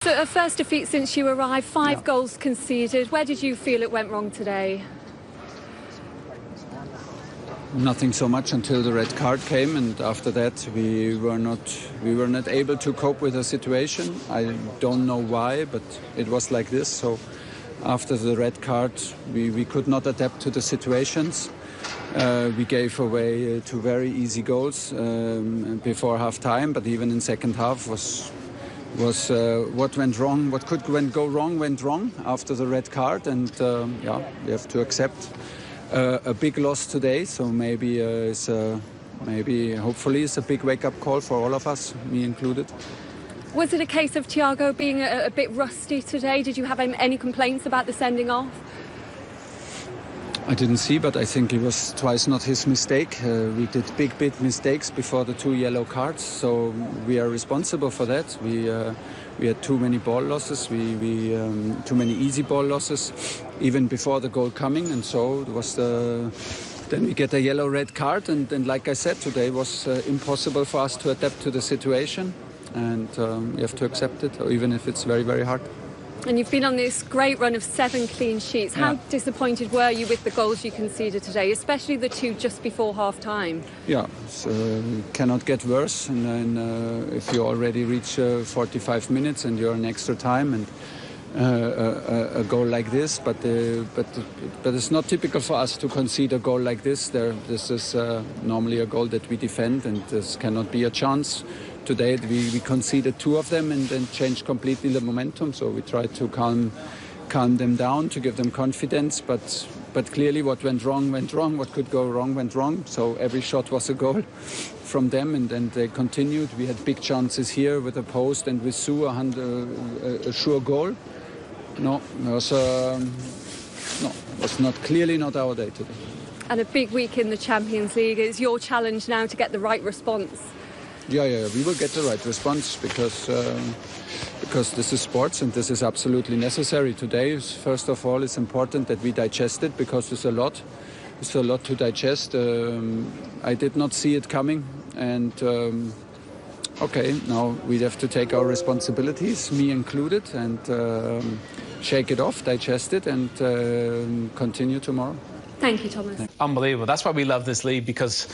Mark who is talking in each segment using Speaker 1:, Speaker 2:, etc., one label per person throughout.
Speaker 1: So a first defeat since you arrived, five goals conceded. Where did you feel it went wrong today?
Speaker 2: Nothing so much until the red card came, and after that we were not able to cope with the situation. I don't know why, but it was like this. So after the red card we could not adapt to the situations. We gave away two very easy goals before half time, but even in second half was what went wrong, what could go wrong went wrong after the red card, and we have to accept a big loss today. So maybe hopefully it's a big wake-up call for all of us, me included.
Speaker 1: Was it a case of Thiago being a bit rusty today? Did you have any complaints about the sending off?
Speaker 2: I didn't see, but I think it was twice not his mistake. We did big mistakes before the two yellow cards, so we are responsible for that. We had too many ball losses, too many easy ball losses, even before the goal coming, and so it was then we get a yellow-red card, and like I said, today was impossible for us to adapt to the situation, and you have to accept it, even if it's very, very hard.
Speaker 1: And you've been on this great run of 7 clean sheets. How disappointed were you with the goals you conceded today, especially the two just before half-time?
Speaker 2: Yeah, so cannot get worse. And then if you already reach 45 minutes and you're in extra time and a goal like this, but it's not typical for us to concede a goal like this. This is normally a goal that we defend, and this cannot be a chance. Today we conceded 2 of them and then changed completely the momentum. So we tried to calm them down, to give them confidence. But clearly what went wrong, what could go wrong went wrong. So every shot was a goal from them, and then they continued. We had big chances here with a post and with Su, a sure goal. No, it was clearly not our day today.
Speaker 1: And a big week in the Champions League. It's your challenge now to get the right response.
Speaker 2: Yeah, we will get the right response because this is sports and this is absolutely necessary. Today, first of all, it's important that we digest it because it's a lot. It's a lot to digest. I did not see it coming, and now we have to take our responsibilities, me included, and shake it off, digest it, and continue tomorrow.
Speaker 1: Thank you, Thomas.
Speaker 3: Unbelievable. That's why we love this league, because,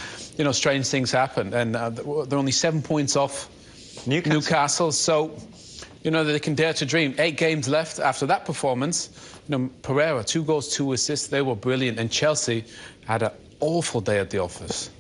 Speaker 3: strange things happen. And they're only 7 points off Newcastle. So, they can dare to dream. 8 games left after that performance. Pereira, 2 goals, 2 assists. They were brilliant. And Chelsea had an awful day at the office.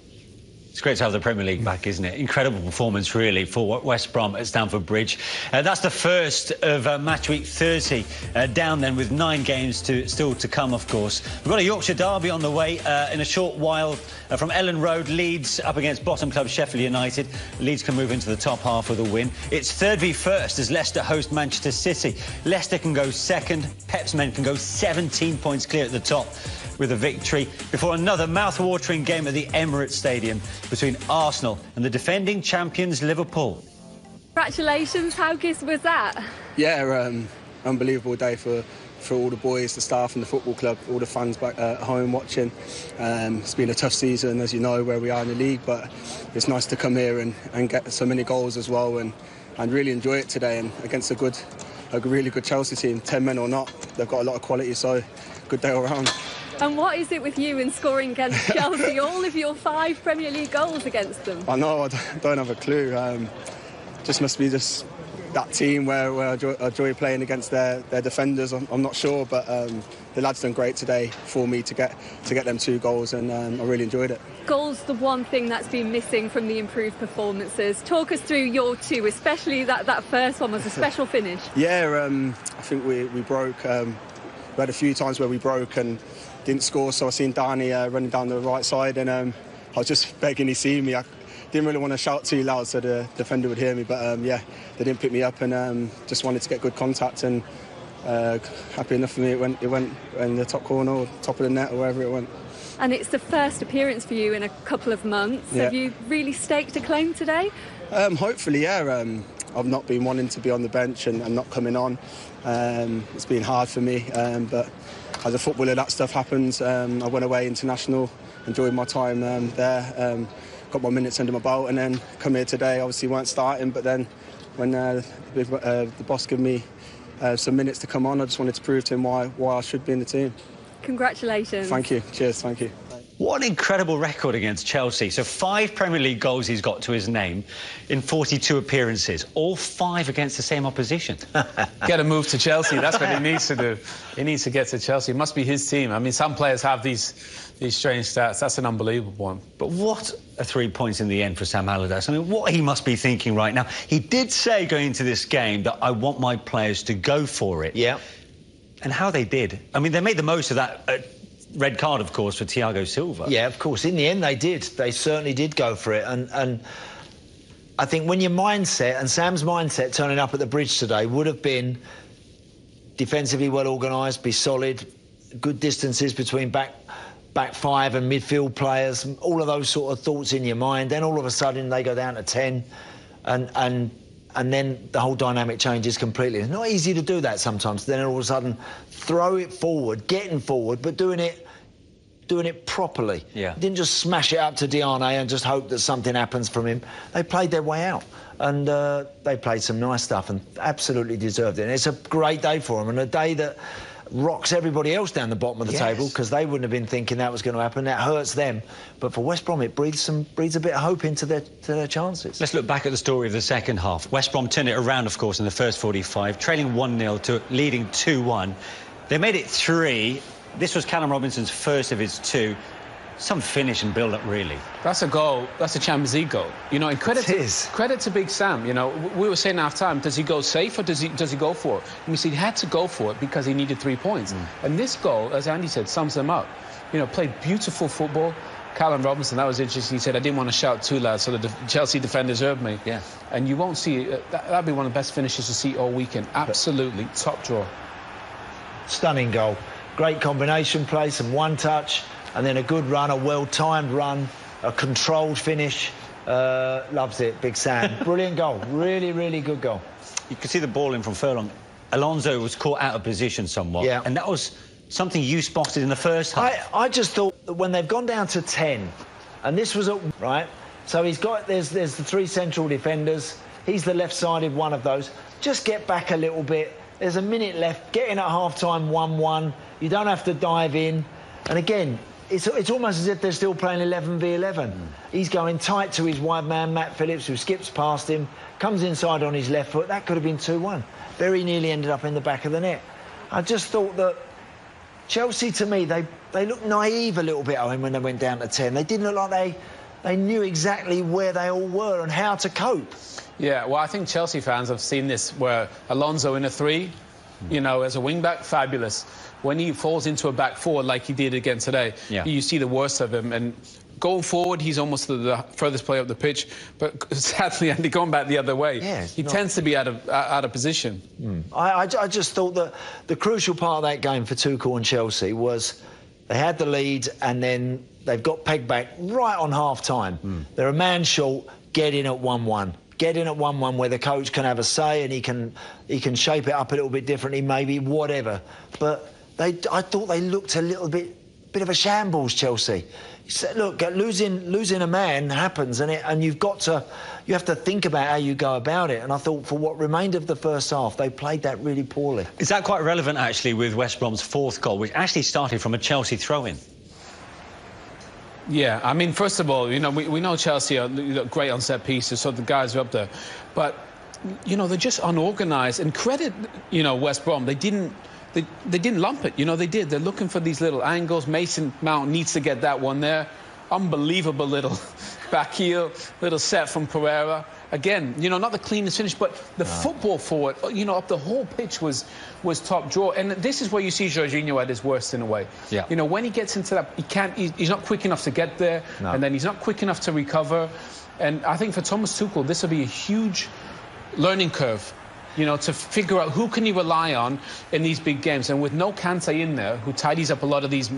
Speaker 4: It's great to have the Premier League back, isn't it? Incredible performance, really, for West Brom at Stamford Bridge. That's the first of match week 30 down then, with 9 games still to come, of course. We've got a Yorkshire derby on the way in a short while from Ellen Road. Leeds up against bottom club Sheffield United. Leeds can move into the top half with a win. It's third v first as Leicester host Manchester City. Leicester can go second. Pep's men can go 17 points clear at the top with a victory before another mouth-watering game at the Emirates Stadium between Arsenal and the defending champions Liverpool.
Speaker 1: Congratulations, how good was that?
Speaker 5: Yeah, unbelievable day for all the boys, the staff and the football club, all the fans back at home watching. It's been a tough season, as you know, where we are in the league, but it's nice to come here and get so many goals as well, and really enjoy it today, and against a really good Chelsea team, 10 men or not. They've got a lot of quality, so good day all round.
Speaker 1: And what is it with you in scoring against Chelsea? All of your 5 Premier League goals against them.
Speaker 5: I know, I don't have a clue. Just must be just that team where I enjoy playing against their defenders. I'm not sure, but the lads done great today for me to get them 2 goals, and I really enjoyed it.
Speaker 1: Goals, the one thing that's been missing from the improved performances. Talk us through your 2, especially that first one was a special finish.
Speaker 5: Yeah, I think we broke. We had a few times where we broke and didn't score, so I seen Danny running down the right side, and I was just begging he see me. I didn't really want to shout too loud so the defender would hear me, but they didn't pick me up, and just wanted to get good contact, and happy enough for me it went in the top corner or top of the net or wherever it went.
Speaker 1: And it's the first appearance for you in a couple of months. Yeah. Have you really staked a claim today?
Speaker 5: Hopefully, yeah. I've not been wanting to be on the bench and not coming on. It's been hard for me, but as a footballer that stuff happens. I went away international, enjoyed my time there, got my minutes under my belt, and then come here today. Obviously weren't starting, but then when the boss gave me some minutes to come on, I just wanted to prove to him why I should be in the team.
Speaker 1: Congratulations.
Speaker 5: Thank you. Cheers. Thank you.
Speaker 4: What an incredible record against Chelsea. So 5 Premier League goals he's got to his name in 42 appearances, all 5 against the same opposition.
Speaker 3: Get a move to Chelsea, that's what he needs to do. He needs to get to Chelsea. It must be his team. I mean, some players have these strange stats. That's an unbelievable one.
Speaker 4: But what a 3 points in the end for Sam Allardyce. I mean, what he must be thinking right now. He did say going into this game that I want my players to go for it.
Speaker 6: Yeah.
Speaker 4: And how they did. I mean, they made the most of that red card, of course, for Thiago Silva.
Speaker 6: Yeah, of course. In the end, they did. They certainly did go for it. And I think when your mindset, and Sam's mindset turning up at the Bridge today, would have been defensively well organised, be solid, good distances between back 5 and midfield players, all of those sort of thoughts in your mind. Then all of a sudden they go down to 10 and then the whole dynamic changes completely. It's not easy to do that sometimes. Then all of a sudden throw it forward, getting forward, but doing it properly.
Speaker 4: Yeah.
Speaker 6: Didn't just smash it up to Diane and just hope that something happens from him. They played their way out, and they played some nice stuff and absolutely deserved it. And it's a great day for them, and a day that rocks everybody else down the bottom of the table, because they wouldn't have been thinking that was going to happen. That hurts them. But for West Brom, it breathes a bit of hope into their chances.
Speaker 4: Let's look back at the story of the second half. West Brom turned it around, of course, in the first 45, trailing 1-0 to leading 2-1. They made it 3. This was Callum Robinson's first of his 2. Some finish and build-up, really.
Speaker 3: That's a goal. That's a Champions League goal. You know, and credit to Big Sam. You know, we were saying half-time, does he go safe or does he go for it? And we said he had to go for it because he needed 3 points. And this goal, as Andy said, sums them up. You know, played beautiful football. Callum Robinson, that was interesting. He said, I didn't want to shout too loud, so the Chelsea defenders heard me.
Speaker 4: Yeah.
Speaker 3: And you won't see it. That'd be one of the best finishes to see all weekend. Absolutely top draw.
Speaker 6: Stunning goal. Great combination play, some one-touch, and then a good run, a well-timed run, a controlled finish. Loves it, Big Sam. Brilliant goal. Really, really good goal.
Speaker 4: You could see the ball in from furlong. Alonso was caught out of position somewhat.
Speaker 6: Yeah.
Speaker 4: And that was something you spotted in the first half.
Speaker 6: I just thought that when they've gone down to 10, and this was right, so there's the 3 central defenders. He's the left-sided one of those. Just get back a little bit. There's a minute left. Get in at half-time, 1-1. You don't have to dive in. And again, it's almost as if they're still playing 11v11. He's going tight to his wide man, Matt Phillips, who skips past him, comes inside on his left foot. That could have been 2-1. Very nearly ended up in the back of the net. I just thought that Chelsea, to me, they looked naive a little bit, Owen, when they went down to 10. They didn't look like they knew exactly where they all were and how to cope. Yeah,
Speaker 3: well, I think Chelsea fans have seen this, where Alonso in a 3, you know, as a wing-back, fabulous. When he falls into a back 4 like he did again today, you see the worst of him. And going forward, he's almost the furthest player up the pitch. But sadly, Andy, going back the other way, he tends to be out of position.
Speaker 6: I just thought that the crucial part of that game for Tuchel and Chelsea was they had the lead and then they've got pegged back right on half-time. They're a man short, get in at 1-1. Get in at 1-1 where the coach can have a say and he can shape it up a little bit differently, maybe, whatever. But I thought they looked a little bit of a shambles, Chelsea. Look, losing a man happens, and you have to think about how you go about it. And I thought for what remained of the first half, they played that really poorly.
Speaker 4: Is that quite relevant, actually, with West Brom's 4th goal, which actually started from a Chelsea throw-in?
Speaker 3: Yeah, I mean, first of all, you know, we know Chelsea are great on set pieces, so the guys are up there. But, you know, they're just unorganised. And credit, you know, West Brom, they didn't lump it. You know, they did. They're looking for these little angles. Mason Mount needs to get that one there. Unbelievable little back heel, little set from Pereira. Again, you know, not the cleanest finish, but the football forward, you know, up the whole pitch was top draw. And this is where you see Jorginho at his worst in a way. Yeah. You know, when he gets into that, he's not quick enough to get there, and then he's not quick enough to recover. And I think for Thomas Tuchel, this will be a huge learning curve, you know, to figure out who can you rely on in these big games. And with no Kante in there, who tidies up a lot of these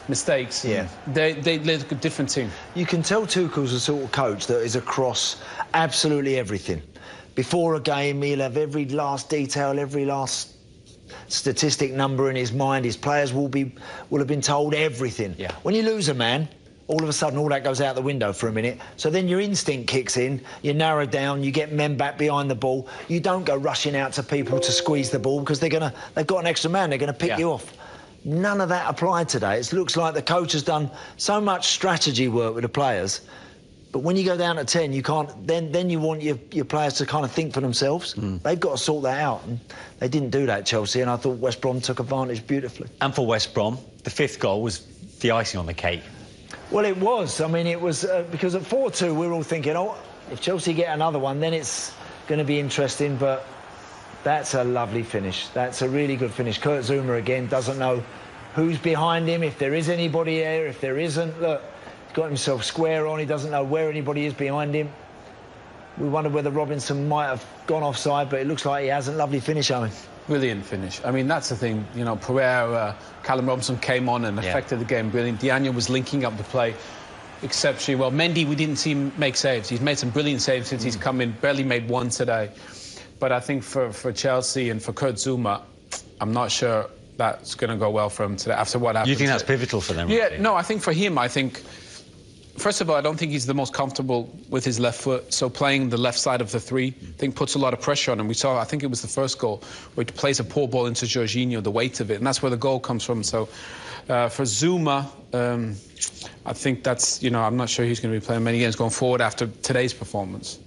Speaker 3: mistakes, they look a different team.
Speaker 6: You can tell Tuchel's the sort of coach that is across absolutely everything. Before a game, he'll have every last detail, every last statistic number in his mind. His players will have been told everything. When you lose a man, all of a sudden all that goes out the window for a minute. So then your instinct kicks in, you narrow down, you get men back behind the ball. You don't go rushing out to people to squeeze the ball because they've got an extra man, they're going to pick you off. None of that applied today. It looks like the coach has done so much strategy work with the players. But when you go down to 10, you can't. Then you want your players to kind of think for themselves. They've got to sort that out, and they didn't do that, Chelsea. And I thought West Brom took advantage beautifully.
Speaker 4: And for West Brom, the 5th goal was the icing on the cake.
Speaker 6: Well, it was. I mean, it was because at 4-2 we were all thinking, oh, if Chelsea get another one, then it's going to be interesting. But that's a lovely finish. That's a really good finish. Kurt Zuma again doesn't know who's behind him, if there is anybody there, if there isn't. Look. Got himself square on, he doesn't know where anybody is behind him. We wondered whether Robinson might have gone offside, but it looks like he hasn't. Lovely finish, Owen.
Speaker 3: Brilliant finish. I mean, that's the thing, you know, Pereira, Callum Robinson came on and affected the game brilliant. Diagne was linking up the play exceptionally well. Mendy, we didn't see him make saves. He's made some brilliant saves since he's come in, barely made one today. But I think for Chelsea and for Kurt Zuma, I'm not sure that's going to go well for him today after what happened.
Speaker 4: You think that's pivotal for them?
Speaker 3: Yeah, no, I think for him, first of all, I don't think he's the most comfortable with his left foot, so playing the left side of the 3, I think, puts a lot of pressure on him. We saw, I think it was the first goal, where he plays a poor ball into Jorginho, the weight of it, and that's where the goal comes from. So for Zuma, I think that's, you know, I'm not sure he's going to be playing many games going forward after today's performance.